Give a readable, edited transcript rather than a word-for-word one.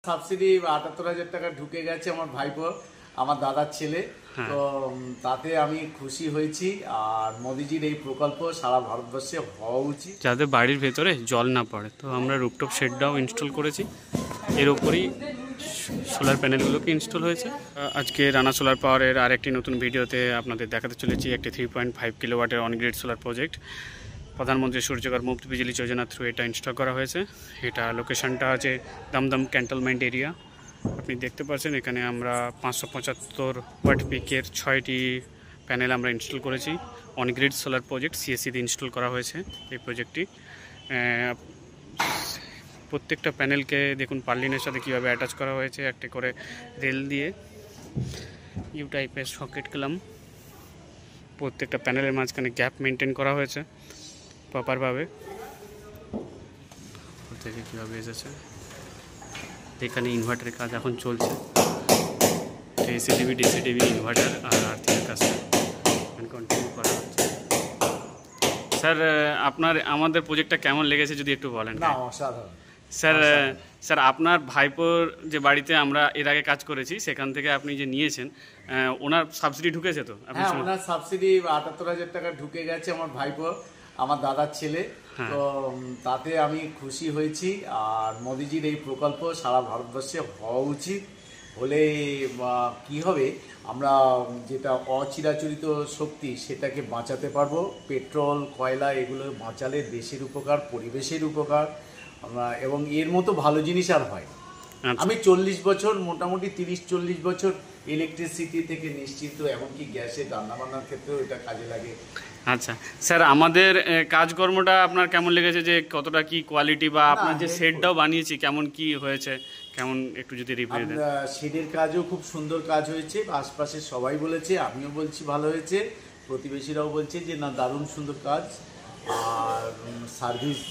Subsidy ৭৮,০০০ টাকা ঢুকে গেছে আমার ভাইপো, আমার দাদার ছেলে। তো তাতে আমি খুশি হয়েছি। আর মোদিজির এই প্রকল্প সারা ভারতবর্ষে হওয়া উচিত, যাতে বাড়ির ভেতরে জল না পড়ে। তো আমরা রুফটপ শেডটাও ইনস্টল করেছি, এর ওপরই সোলার প্যানেলগুলোকে ইনস্টল হয়েছে। আজকে রানা সোলার পাওয়ারের আরেকটি নতুন ভিডিওতে আপনাদের দেখাতে চলেছি একটি 3.5 কিলোওয়াটের অনগ্রিড সোলার প্রজেক্ট। প্রধানমন্ত্রী সূর্যঘর মুফত বিজলি যোজনা থ্রু এটা ইনস্টল করা হয়েছে। এটা লোকেশনটা আছে দমদম ক্যান্টনমেন্ট এরিয়া। আপনি দেখতে পাচ্ছেন এখানে আমরা 575 ওয়াট পিকের 6টি প্যানেল আমরা ইনস্টল করেছি। অনগ্রিড সোলার প্রজেক্ট সিএসসিতে ইনস্টল করা হয়েছে এই প্রজেক্টটি। প্রত্যেকটা প্যানেলকে দেখুন পার্লিনের সাথে কীভাবে অ্যাটাচ করা হয়েছে, একটি করে রেল দিয়ে ইউ টাইপের সকেট ক্লাম। প্রত্যেকটা প্যানেলের মাঝখানে গ্যাপ মেনটেন করা হয়েছে প্রপারভাবে। থেকে কীভাবে এসেছে, এখানে ইনভার্টারের কাজ এখন চলছে। এসিডিবি ডিসিডিবি ইনভার্টার আর আর্থিংয়ের কাজটা কন্টিনিউ করা হচ্ছে। স্যার আমাদের প্রজেক্টটা কেমন লেগেছে যদি একটু বলেন। না, অসাধারণ স্যার আপনার ভাইপোর যে বাড়িতে আমরা এর আগে কাজ করেছি সেখান থেকে আপনি যে নিয়েছেন, ওনার সাবসিডি ঢুকেছে তো? হ্যাঁ, ওনার সাবসিডি ৭৮,০০০ টাকা ঢুকে গেছে আমার ভাইপো, আমার দাদার ছেলে। তো তাতে আমি খুশি হয়েছি। আর মোদিজির এই প্রকল্প সারা ভারতবর্ষে হওয়া উচিত। হলে কি হবে, আমরা যেটা অচিরাচরিত শক্তি সেটাকে বাঁচাতে পারবো। পেট্রোল, কয়লা এগুলো বাঁচালে দেশের উপকার, পরিবেশের উপকার, এবং এর মতো ভালো জিনিস আর হয়। আমি 40 বছর, মোটামুটি 30-40 বছর ইলেকট্রিসিটি থেকে নিশ্চিত, এমনকি গ্যাসে রান্নাবান্নার ক্ষেত্রেও এটা কাজে লাগে। আচ্ছা স্যার, আমাদের কাজকর্মটা আপনার কেমন লেগেছে, যে কতটা কি কোয়ালিটি, বা আপনার যে শেডটাও বানিয়েছি কেমন কি হয়েছে, কেমন একটু যদি রিভিউ দেন। শেডের কাজও খুব সুন্দর কাজ হয়েছে, আশপাশে সবাই বলেছে, আমিও বলছি ভালো হয়েছে, প্রতিবেশীরাও বলছে যে না দারুণ সুন্দর কাজ। আর সার্ভিস